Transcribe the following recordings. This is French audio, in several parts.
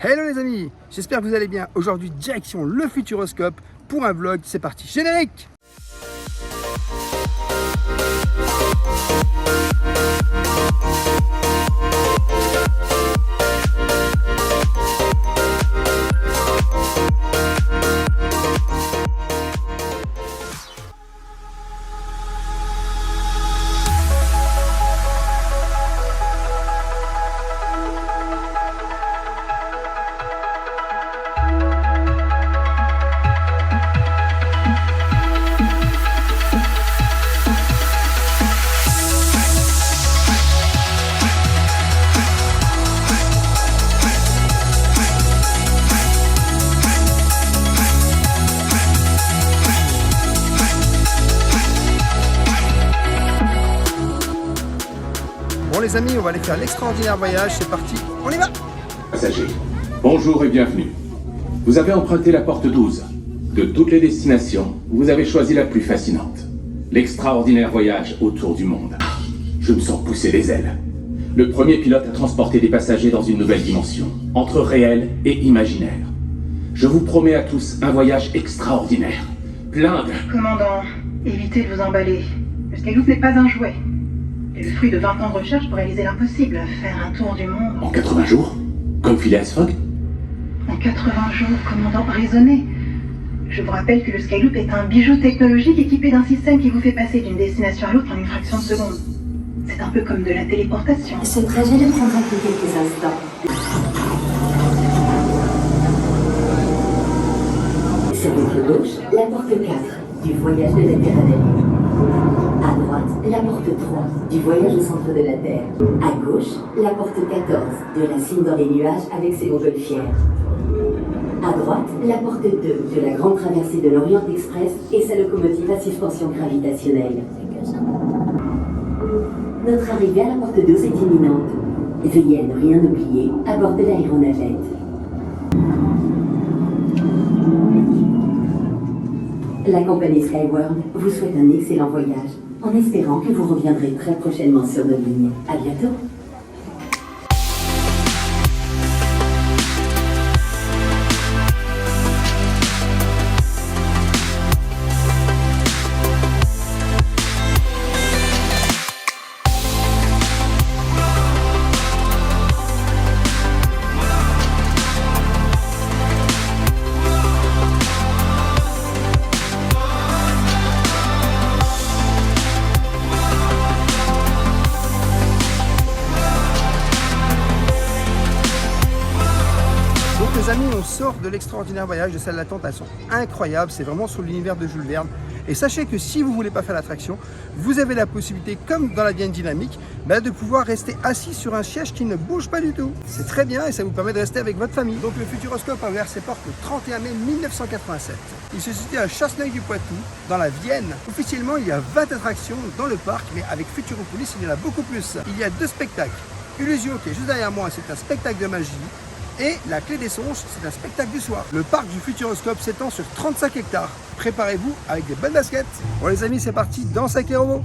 Hello les amis, j'espère que vous allez bien. Aujourd'hui, direction le Futuroscope pour un vlog. C'est parti, générique! Bon les amis, on va aller faire l'extraordinaire voyage, c'est parti, on y va! Passagers, bonjour et bienvenue. Vous avez emprunté la porte 12. De toutes les destinations, vous avez choisi la plus fascinante. L'extraordinaire voyage autour du monde. Je me sens pousser les ailes. Le premier pilote a transporté des passagers dans une nouvelle dimension, entre réel et imaginaire. Je vous promets à tous un voyage extraordinaire, plein de... Commandant, évitez de vous emballer. Le Skyloop n'est pas un jouet. C'est le fruit de 20 ans de recherche pour réaliser l'impossible, faire un tour du monde. En 80 jours? Comme Phileas Fogg? En 80 jours, commandant, raisonnez. Je vous rappelle que le Skyloop est un bijou technologique équipé d'un système qui vous fait passer d'une destination à l'autre en une fraction de seconde. C'est un peu comme de la téléportation. Ce trajet ne prendra que quelques instants. Sur votre gauche, la porte 4 du voyage de la Terre à la Lune. À droite, la porte 3 du voyage au centre de la Terre. À gauche, la porte 14 de la cime dans les nuages avec ses montgolfières. À droite, la porte 2 de la grande traversée de l'Orient Express et sa locomotive à suspension gravitationnelle. Notre arrivée à la porte 12 est imminente. Veuillez à ne rien oublier à bord de l'aéronavette. La compagnie Skyworld vous souhaite un excellent voyage, en espérant que vous reviendrez très prochainement sur nos lignes. À bientôt! Les amis, on sort de l'extraordinaire voyage de salles d'attente, elles sont incroyables, c'est vraiment sur l'univers de Jules Verne. Et sachez que si vous ne voulez pas faire l'attraction, vous avez la possibilité, comme dans la Vienne dynamique, de pouvoir rester assis sur un siège qui ne bouge pas du tout. C'est très bien et ça vous permet de rester avec votre famille. Donc le Futuroscope a ouvert ses portes le 31 mai 1987. Il se situe à Chasseneuil-du-Poitou, dans la Vienne. Officiellement, il y a 20 attractions dans le parc, mais avec Futuropolis, il y en a beaucoup plus. Il y a 2 spectacles. Illusion, qui est juste derrière moi, c'est un spectacle de magie. Et la Clé des Songes, c'est un spectacle du soir. Le parc du Futuroscope s'étend sur 35 hectares. Préparez-vous avec des bonnes baskets. Bon les amis, c'est parti, danse avec les robots.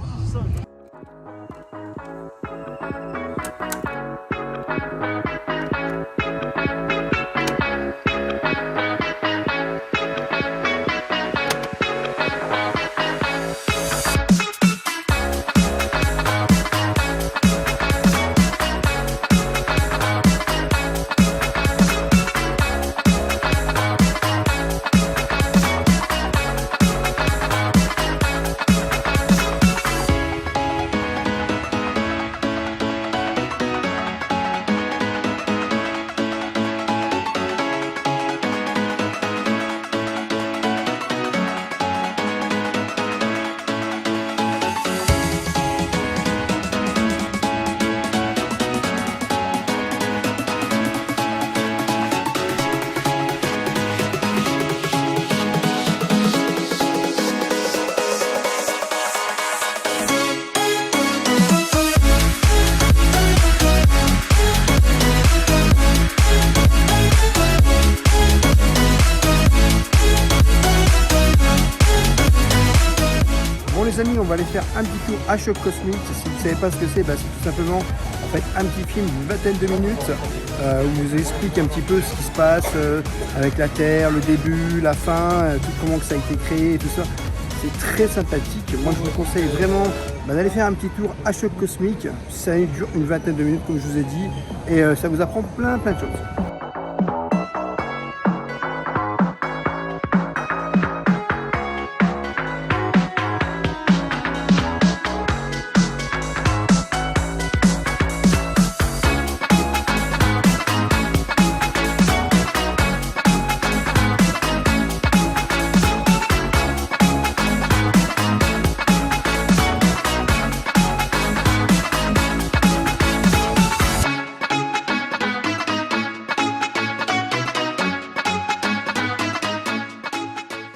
les amis, on va aller faire un petit tour à Choc Cosmique. Si vous ne savez pas ce que c'est tout simplement fait un petit film d'une vingtaine de minutes où vous explique un petit peu ce qui se passe avec la Terre, le début, la fin, tout comment que ça a été créé et tout ça. C'est très sympathique. Moi, je vous conseille vraiment d'aller faire un petit tour à Choc Cosmique. Ça dure une vingtaine de minutes, comme je vous ai dit, et ça vous apprend plein de choses.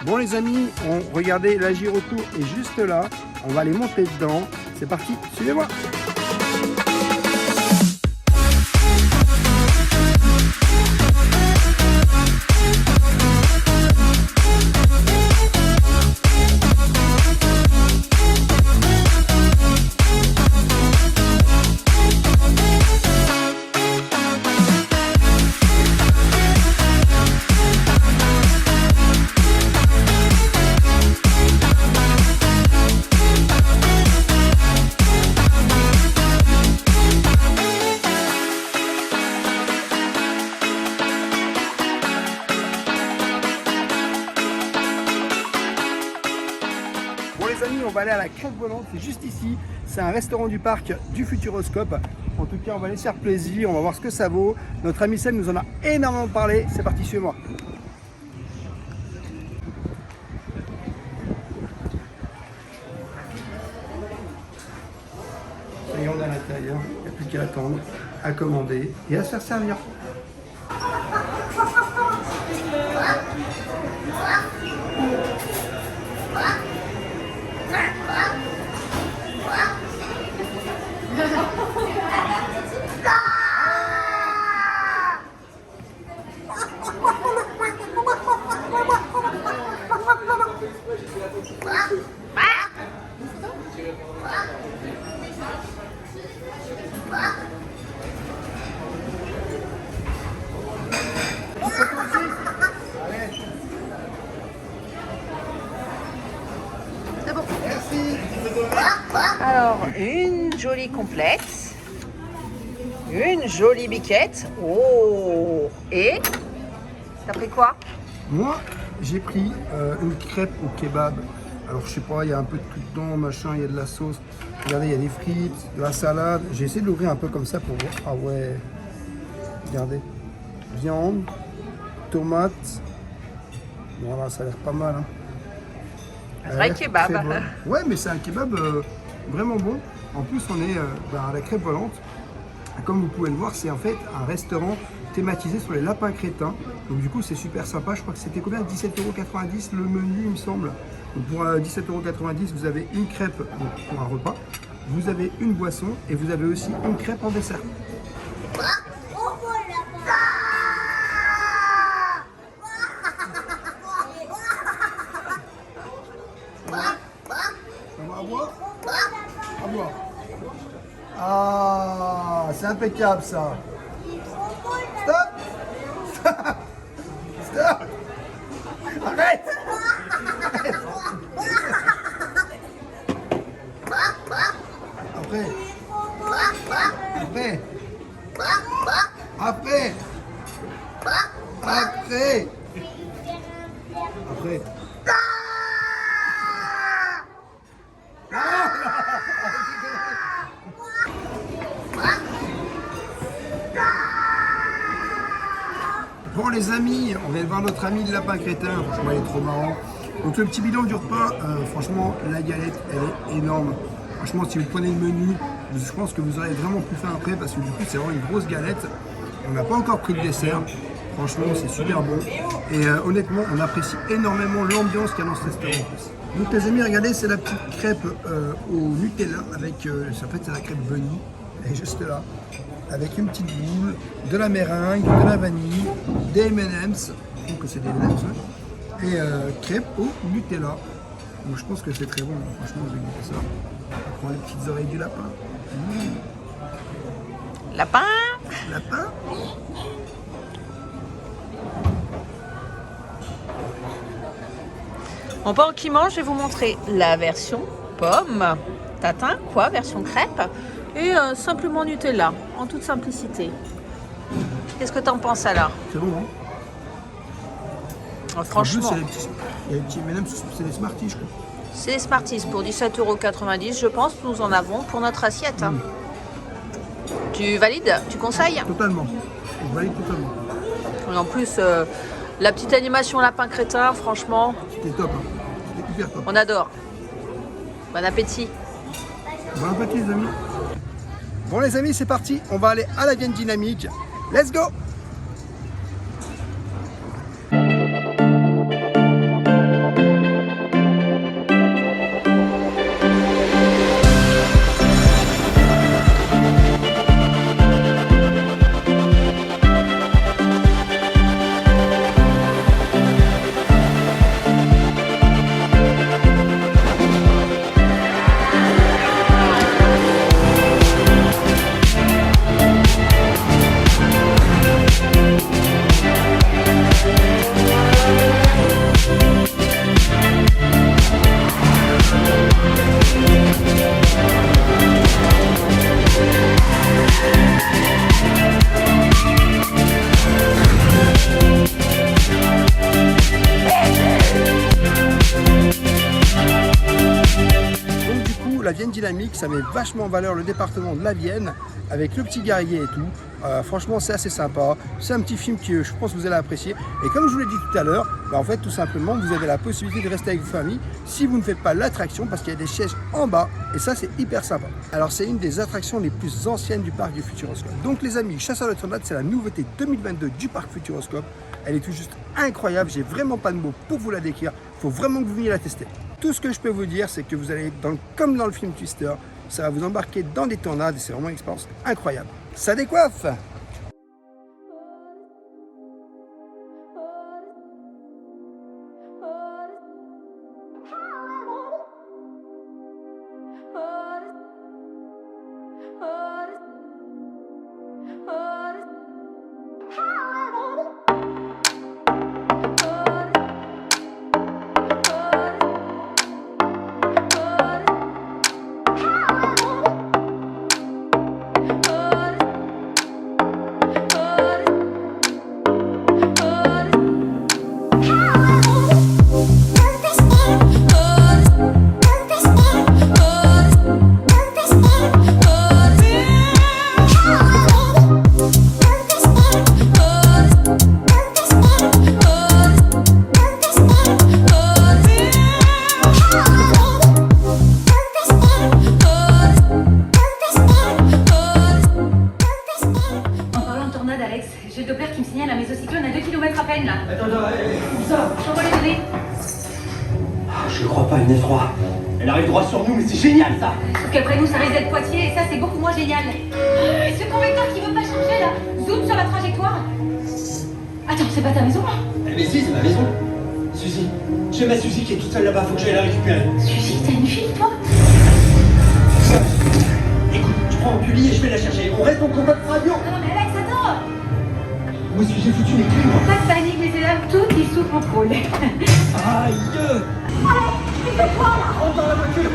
Bon les amis, regardez, la gyrotour est juste là. On va aller monter dedans. C'est parti, suivez-moi. Les amis, on va aller à la crête volante, c'est juste ici, c'est un restaurant du parc du Futuroscope. En tout cas, on va aller se faire plaisir, on va voir ce que ça vaut. Notre ami Sam nous en a énormément parlé, c'est parti, suivez-moi. Ça y est, on est à l'intérieur, il n'y a plus qu'à attendre, à commander et à se faire servir. Alors, une jolie complète, une jolie biquette. Oh! Et t'as pris quoi? Moi, j'ai pris une crêpe au kebab. Alors, je sais pas, il y a un peu de tout dedans, machin, il y a de la sauce. Regardez, il y a des frites, de la salade. J'ai essayé de l'ouvrir un peu comme ça pour voir. Ah ouais, regardez. Viande, tomate. Voilà, ça a l'air pas mal. Hein. Un vrai kebab. Bon. Ouais, mais c'est un kebab vraiment bon. En plus, on est à la crêpe volante. Comme vous pouvez le voir, c'est en fait un restaurant thématisé sur les lapins crétins. Donc du coup, c'est super sympa. Je crois que c'était combien? 17,90 € le menu, il me semble. Donc pour 17,90 €, vous avez une crêpe pour un repas. Vous avez une boisson et vous avez aussi une crêpe en dessert. Ah, c'est impeccable ça. Stop. Stop. Stop. Arrête. Arrête. Après. Après. Après. Après. Après. Bon les amis, on vient de voir notre ami le lapin crétin, franchement il est trop marrant. Donc le petit bilan du repas, franchement la galette elle est énorme. Franchement si vous prenez le menu, je pense que vous aurez vraiment plus faim après parce que du coup c'est vraiment une grosse galette. On n'a pas encore pris le dessert, franchement c'est super bon. Et honnêtement on apprécie énormément l'ambiance qu'il y a dans ce restaurant en plus. Donc les amis regardez c'est la petite crêpe au Nutella avec, en fait c'est la crêpe Bunny, elle est juste là. Avec une petite boule, de la meringue, de la vanille, des M&M's, donc c'est des M&M's, hein, et crêpes au Nutella. Donc je pense que c'est très bon, franchement je vais goûter ça. On prend les petites oreilles du lapin. Lapin. Lapin. Bon, pendant qu'il mange, je vais vous montrer la version pomme, tatin, quoi, version crêpe, et simplement Nutella, en toute simplicité. Qu'est-ce que t'en penses alors? C'est bon, hein? Franchement, En plus, il y a des petits M&M's, c'est des Smarties, je crois. c'est les Smarties pour 17,90 €, je pense. Nous en avons pour notre assiette. Tu valides? Tu conseilles? Totalement. Je valide totalement. Et en plus, la petite animation lapin crétin, franchement, C'était top, hein. C'était hyper top. on adore. Bon appétit. Bon appétit, les amis. Bon, les amis, c'est parti. On va aller à la Vienne Dynamique. Let's go! La Vienne Dynamique, ça met vachement en valeur le département de la Vienne avec le petit guerrier et tout. Franchement, c'est assez sympa. C'est un petit film que je pense que vous allez apprécier. Et comme je vous l'ai dit tout à l'heure, en fait, tout simplement, vous avez la possibilité de rester avec vos familles si vous ne faites pas l'attraction parce qu'il y a des sièges en bas et ça, c'est hyper sympa. Alors, c'est une des attractions les plus anciennes du parc du Futuroscope. Donc, les amis, Chasseurs de Tornades, c'est la nouveauté 2022 du parc Futuroscope. Elle est tout juste incroyable. J'ai vraiment pas de mots pour vous la décrire. Il faut vraiment que vous veniez la tester. Tout ce que je peux vous dire, c'est que vous allez, comme dans le film Twister, ça va vous embarquer dans des tornades et c'est vraiment une expérience incroyable. Ça décoiffe! J'ai le Doppler qui me signale un mésocyclone à 2 km à peine là. Attends, où ça? Je t'envoie les données. Je le crois pas, une F3. Elle arrive droit sur nous, mais c'est génial ça! Sauf qu'après nous, ça risque d'être Poitiers et ça, c'est beaucoup moins génial. Ce convecteur qui veut pas changer là, zoom sur la trajectoire. Attends, c'est pas ta maison? Mais si, c'est ma maison. Suzy. J'ai ma Suzy qui est toute seule là-bas, faut que j'aille la récupérer. Suzy, t'as une fille toi? Écoute, je prends un pulli et je vais la chercher. On reste en contact radio. Non mais Alex, attends! Où est-ce que j'ai foutu mes clés, moi? Pas de panique, mes élèves, tout est sous contrôle. Aïe! Rentre dans la voiture!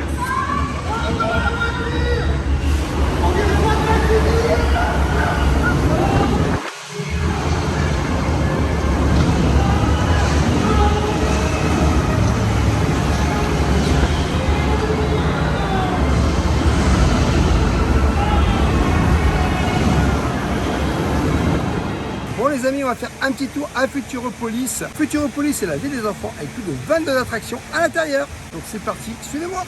Bon les amis, on va faire un petit tour à Futuropolis. Futuropolis, c'est la ville des enfants avec plus de 22 attractions à l'intérieur. Donc c'est parti, suivez-moi.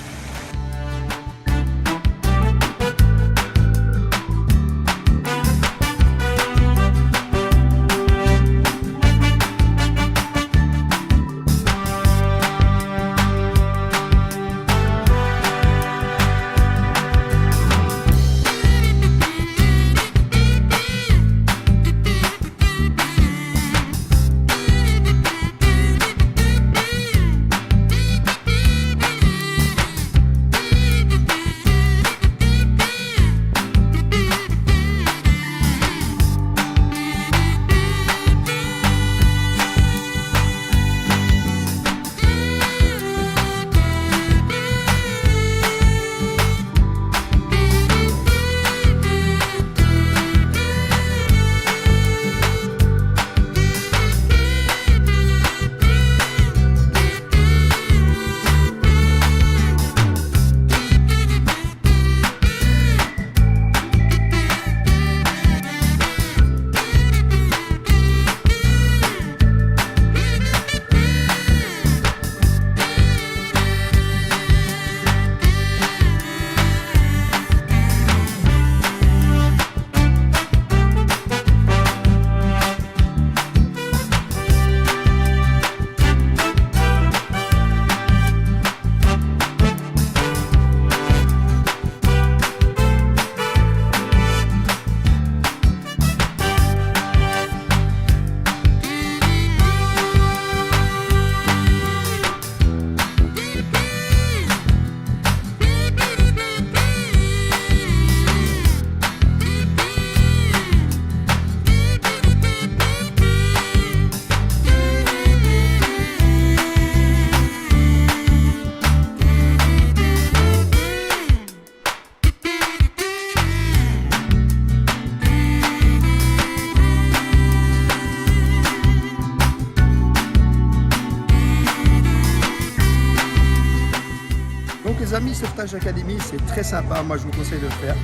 Sauvetage Academy, c'est très sympa, moi je vous conseille de le faire.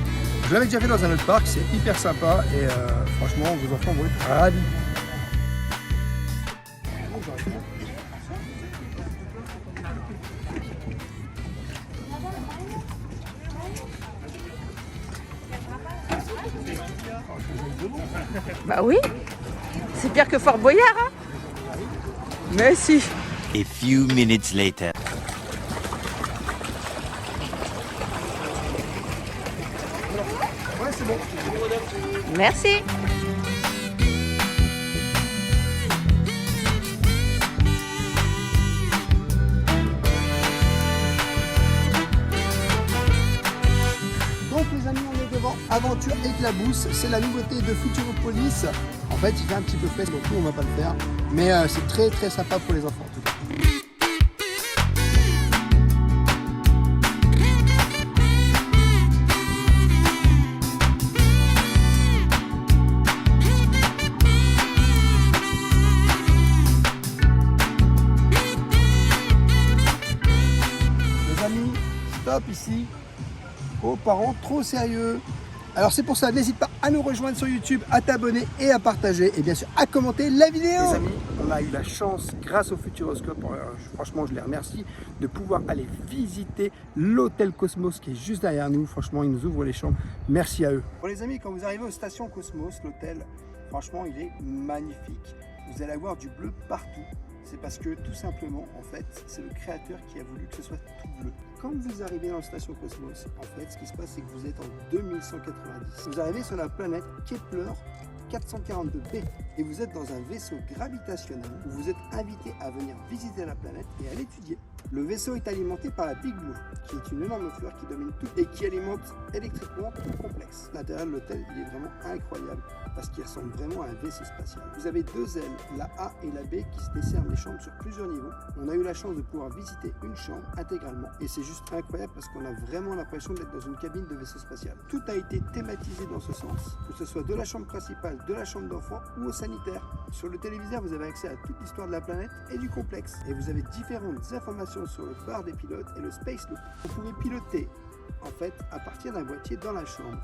Je l'avais déjà fait dans un autre parc, c'est hyper sympa et franchement vos enfants vont être ravis. Bah oui, c'est pire que Fort Boyard, hein. Mais si. A few minutes later. Ouais, c'est bon. Merci. Donc les amis, on est devant Aventure Éclabousse, c'est la nouveauté de Futuropolis. En fait, il fait un petit peu frais, donc nous on va pas le faire, mais c'est très très sympa pour les enfants en tout cas. Les amis, stop ici. Oh, parents trop sérieux. Alors c'est pour ça, n'hésite pas à nous rejoindre sur YouTube, à t'abonner et à partager et bien sûr à commenter la vidéo. Les amis, on a eu la chance, grâce au Futuroscope, franchement je les remercie, de pouvoir aller visiter l'hôtel Cosmos qui est juste derrière nous. Franchement, ils nous ouvrent les chambres. Merci à eux. Bon les amis, quand vous arrivez aux stations Cosmos, l'hôtel, franchement il est magnifique. Vous allez avoir du bleu partout. C'est parce que tout simplement, en fait, c'est le créateur qui a voulu que ce soit tout bleu. Quand vous arrivez dans la station Cosmos, en fait, ce qui se passe, c'est que vous êtes en 2190. Vous arrivez sur la planète Kepler 442b et vous êtes dans un vaisseau gravitationnel où vous êtes invité à venir visiter la planète et à l'étudier. Le vaisseau est alimenté par la Big Blue, qui est une énorme fleur qui domine tout et qui alimente électriquement tout le complexe. L'intérieur de l'hôtel, il est vraiment incroyable parce qu'il ressemble vraiment à un vaisseau spatial. Vous avez deux ailes, la A et la B, qui se desservent les chambres sur plusieurs niveaux. On a eu la chance de pouvoir visiter une chambre intégralement et c'est juste incroyable parce qu'on a vraiment l'impression d'être dans une cabine de vaisseau spatial. Tout a été thématisé dans ce sens, que ce soit de la chambre principale, de la chambre d'enfant ou au sanitaire. Sur le téléviseur, vous avez accès à toute l'histoire de la planète et du complexe et vous avez différentes informations sur le bar des pilotes et le Space Loop. Vous pouvez piloter en fait à partir d'un boîtier dans la chambre,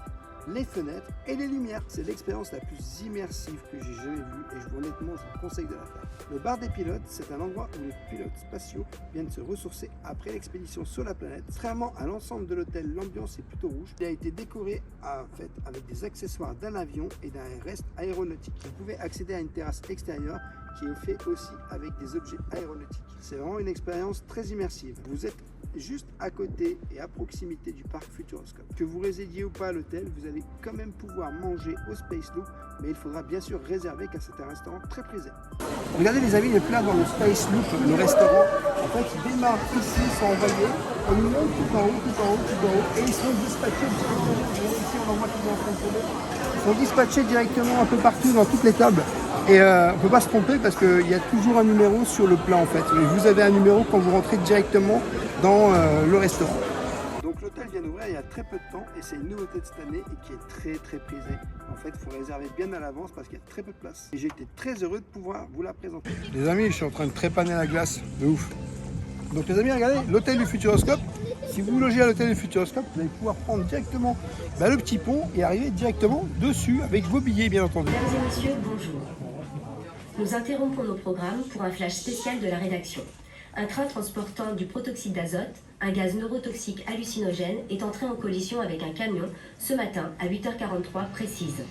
les fenêtres et les lumières. C'est l'expérience la plus immersive que j'ai jamais vue et honnêtement je vous conseille de la faire. Le bar des pilotes, c'est un endroit où les pilotes spatiaux viennent se ressourcer après l'expédition sur la planète. Contrairement à l'ensemble de l'hôtel, l'ambiance est plutôt rouge. Il a été décoré en fait avec des accessoires d'un avion et d'un reste aéronautique. Vous pouvez accéder à une terrasse extérieure qui est fait aussi avec des objets aéronautiques. C'est vraiment une expérience très immersive. Vous êtes juste à côté et à proximité du parc Futuroscope. Que vous résidiez ou pas à l'hôtel, vous allez quand même pouvoir manger au Space Loop, mais il faudra bien sûr réserver car c'est un restaurant très prisé. Regardez les amis, il est plein dans le Space Loop, le restaurant. En fait, ils démarrent ici, ils sont envoyés, on nous monte tout en haut, tout en haut, tout en haut, et ils sont dispatchés directement. Ici, on en voit qu'ils sont en train de tomber. Ils sont dispatchés directement un peu partout dans toutes les tables. Et on ne peut pas se tromper parce qu'il y a toujours un numéro sur le plat en fait. Vous avez un numéro quand vous rentrez directement dans le restaurant. Donc l'hôtel vient d'ouvrir il y a très peu de temps et c'est une nouveauté de cette année et qui est très très prisée. En fait, il faut réserver bien à l'avance parce qu'il y a très peu de place. Et j'ai été très heureux de pouvoir vous la présenter. Les amis, je suis en train de trépaner la glace, de ouf. Donc les amis, regardez, l'hôtel du Futuroscope. Si vous logez à l'hôtel du Futuroscope, vous allez pouvoir prendre directement le petit pont et arriver directement dessus avec vos billets bien entendu. Mesdames et messieurs, bonjour. Nous interrompons nos programmes pour un flash spécial de la rédaction. Un train transportant du protoxyde d'azote, un gaz neurotoxique hallucinogène, est entré en collision avec un camion ce matin à 8h43 précise.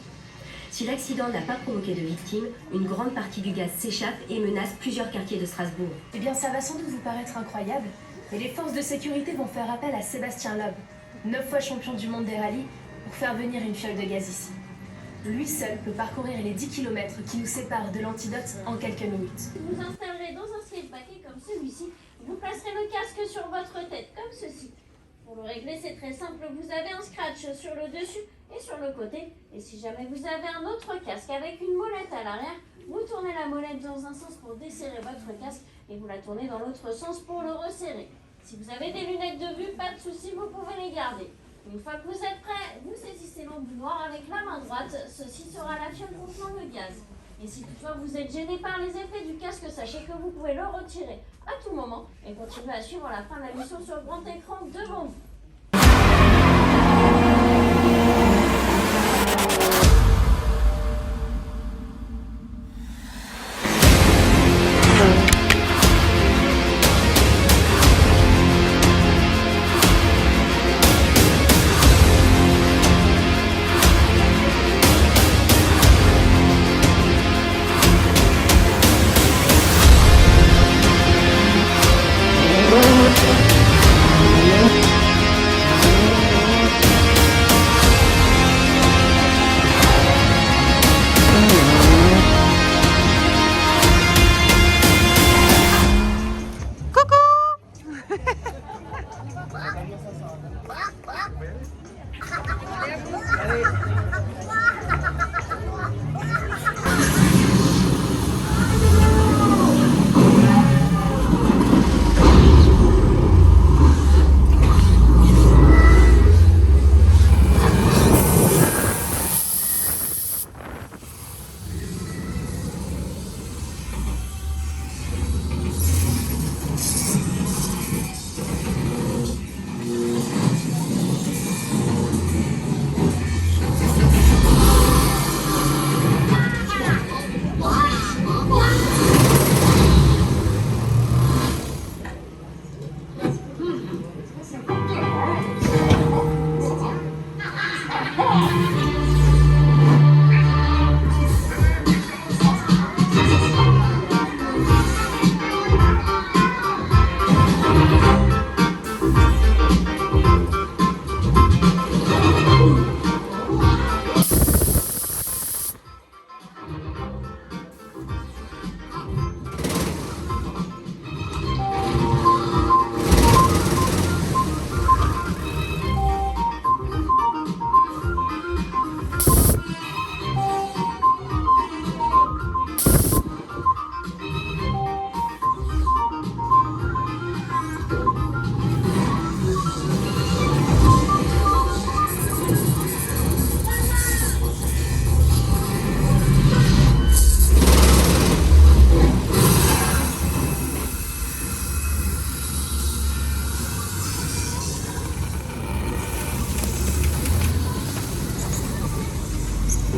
Si l'accident n'a pas provoqué de victimes, une grande partie du gaz s'échappe et menace plusieurs quartiers de Strasbourg. Eh bien, ça va sans doute vous paraître incroyable, mais les forces de sécurité vont faire appel à Sébastien Loeb, 9 fois champion du monde des rallyes, pour faire venir une fiole de gaz ici. Lui seul peut parcourir les 10 km qui nous séparent de l'antidote en quelques minutes. Vous installerez dans un slip paquet comme celui-ci. Vous placerez le casque sur votre tête comme ceci. Pour le régler, c'est très simple. Vous avez un scratch sur le dessus et sur le côté. Et si jamais vous avez un autre casque avec une molette à l'arrière, vous tournez la molette dans un sens pour desserrer votre casque et vous la tournez dans l'autre sens pour le resserrer. Si vous avez des lunettes de vue, pas de souci, vous pouvez les garder. Une fois que vous êtes prêt, vous saisissez l'embout-noir avec la main droite. Ceci sera la fiole contenant le gaz. Et si toutefois vous êtes gêné par les effets du casque, sachez que vous pouvez le retirer à tout moment et continuer à suivre la fin de la mission sur le grand écran devant vous.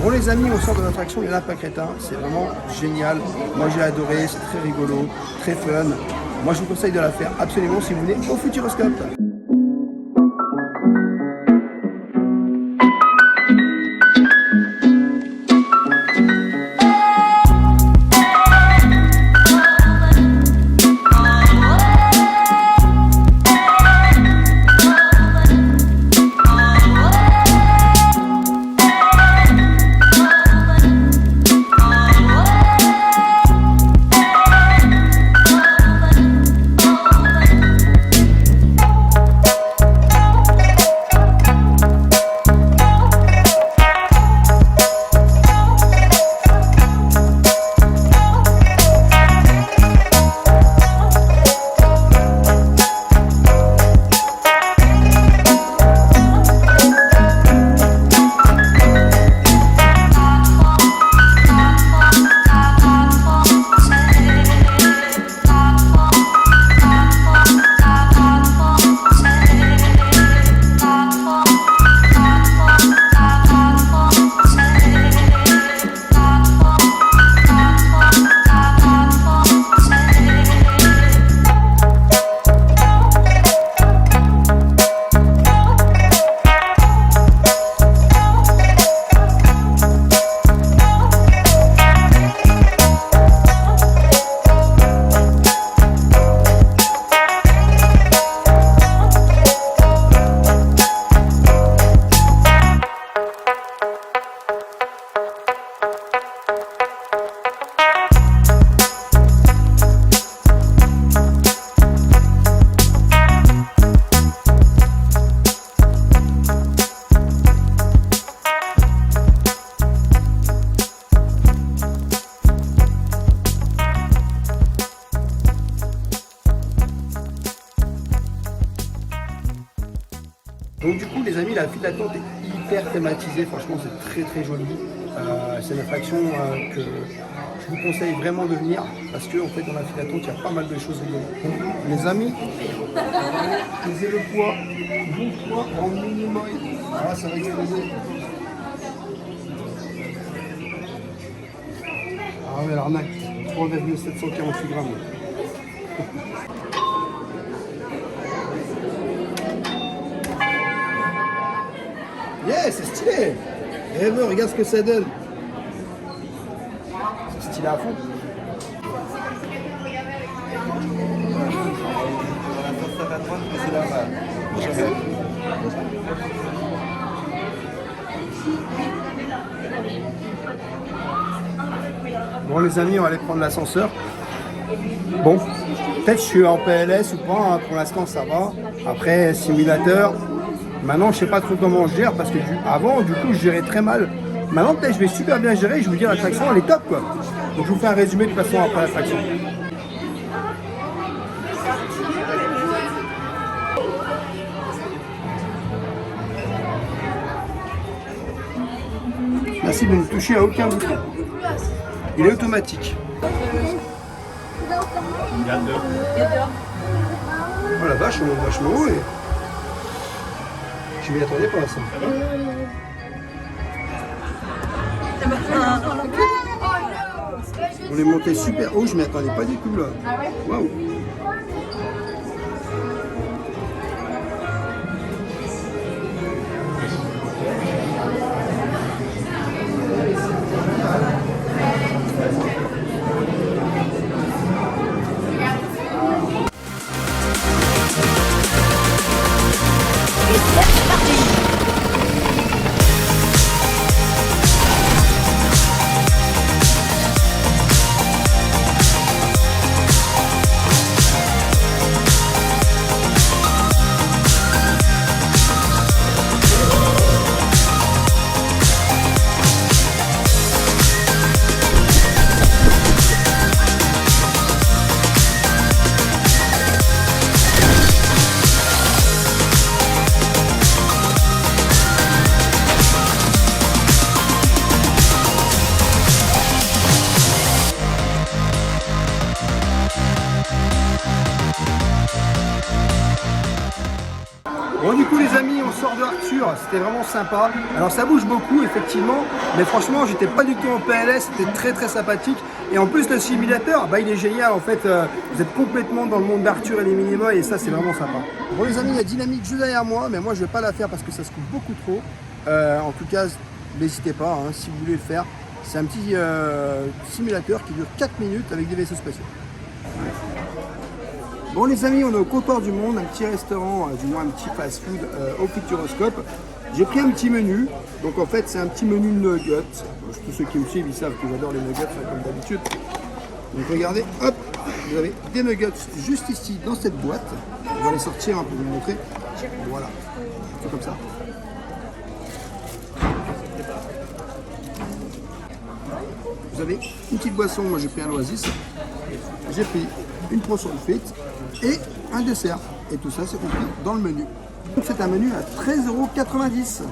Bon les amis, au centre de l'attraction, il y en a pas crétin, c'est vraiment génial. Moi j'ai adoré, c'est très rigolo, très fun. Moi je vous conseille de la faire absolument si vous venez au Futuroscope. Donc du coup les amis, la file d'attente est hyper thématisée, franchement c'est très joli. C'est une attraction que je vous conseille vraiment de venir parce que en fait dans la file d'attente il y a pas mal de choses rigolotes. Les amis, pesez le poids, bon poids en minimum. Ah ça va exploser. Ah ouais l'arnaque, 3,748 grammes. Yeah, c'est stylé. Rêveur, regarde ce que ça donne. C'est stylé à fond. Bon les amis, on va aller prendre l'ascenseur. Bon, peut-être je suis en PLS ou pas, hein. Pour l'instant ça va. Après, simulateur. Maintenant, je sais pas trop comment je gère parce que avant, du coup, je gérais très mal. Maintenant, peut-être je vais super bien gérer. Je vous dis, l'attraction, elle est top, quoi. Donc, je vous fais un résumé de toute façon après l'attraction. Merci de ne toucher à aucun bouton. Il est automatique. Oh la vache, on est vachement haut. Je m'y attendais pas à ça. On est monté super haut, je m'y attendais pas du tout là. Waouh. voiture, c'était vraiment sympa. Alors ça bouge beaucoup effectivement, mais franchement j'étais pas du tout en PLS, c'était très très sympathique. Et en plus le simulateur, bah, il est génial en fait, vous êtes complètement dans le monde d'Arthur et les Minimoys et ça c'est vraiment sympa. Bon les amis, il y a Dynamique juste derrière moi, mais moi je vais pas la faire parce que ça se coupe beaucoup trop. En tout cas, n'hésitez pas hein, si vous voulez le faire. C'est un petit simulateur qui dure 4 minutes avec des vaisseaux spatiaux. Bon les amis, on est au comptoir du monde, un petit restaurant, du moins un petit fast-food au Futuroscope. J'ai pris un petit menu, donc en fait c'est un petit menu nuggets. Tous ceux qui me suivent, ils savent que j'adore les nuggets comme d'habitude. Donc regardez, hop, vous avez des nuggets juste ici dans cette boîte. On va les sortir un peu, vous montrer. Voilà, c'est comme ça. Vous avez une petite boisson, moi j'ai pris un Oasis. J'ai pris une portion de frites et un dessert. Et tout ça, c'est compris dans le menu. Donc c'est un menu à 13,90 €.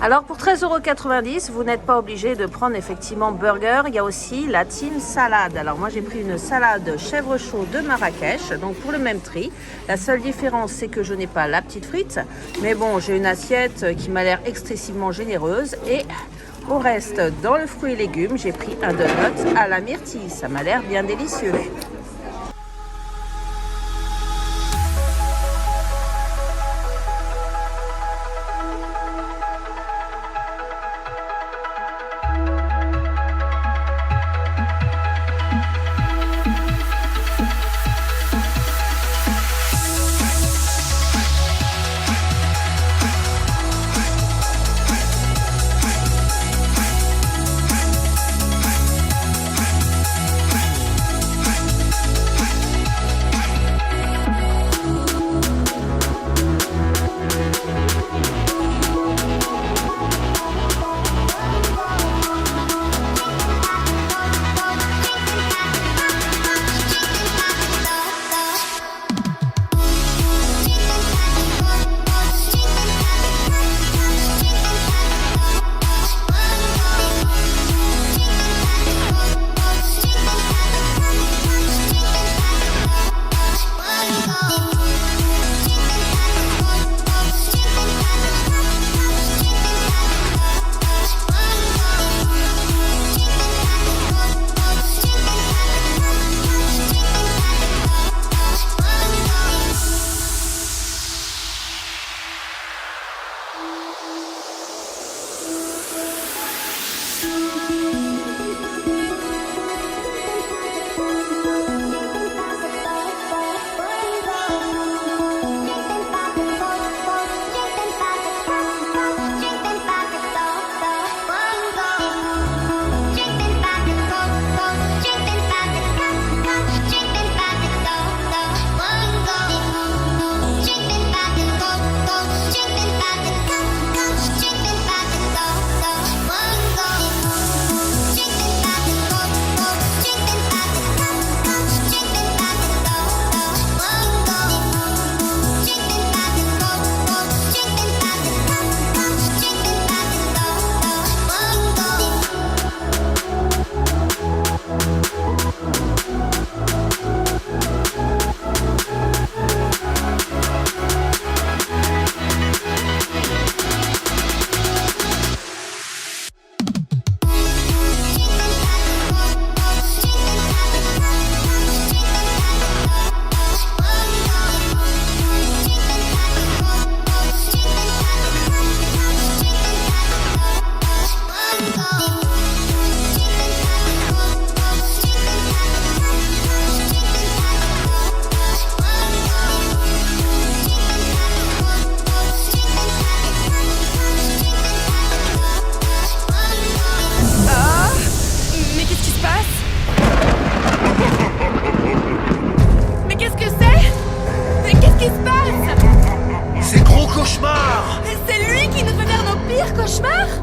Alors pour 13,90 €, vous n'êtes pas obligé de prendre effectivement burger. Il y a aussi la team salade. Alors moi j'ai pris une salade chèvre chaud de Marrakech, donc pour le même prix. La seule différence c'est que je n'ai pas la petite frite. Mais bon, j'ai une assiette qui m'a l'air excessivement généreuse. Et au reste, dans le fruit et légumes, j'ai pris un donut à la myrtille. Ça m'a l'air bien délicieux.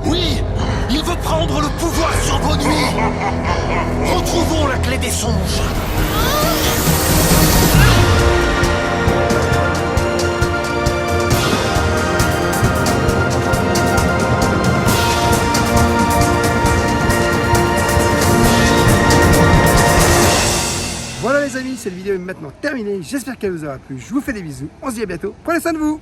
Oui, il veut prendre le pouvoir sur vos nuits. Retrouvons la clé des songes. Voilà les amis, cette vidéo est maintenant terminée. J'espère qu'elle vous aura plu. Je vous fais des bisous. On se dit à bientôt. Prenez soin de vous.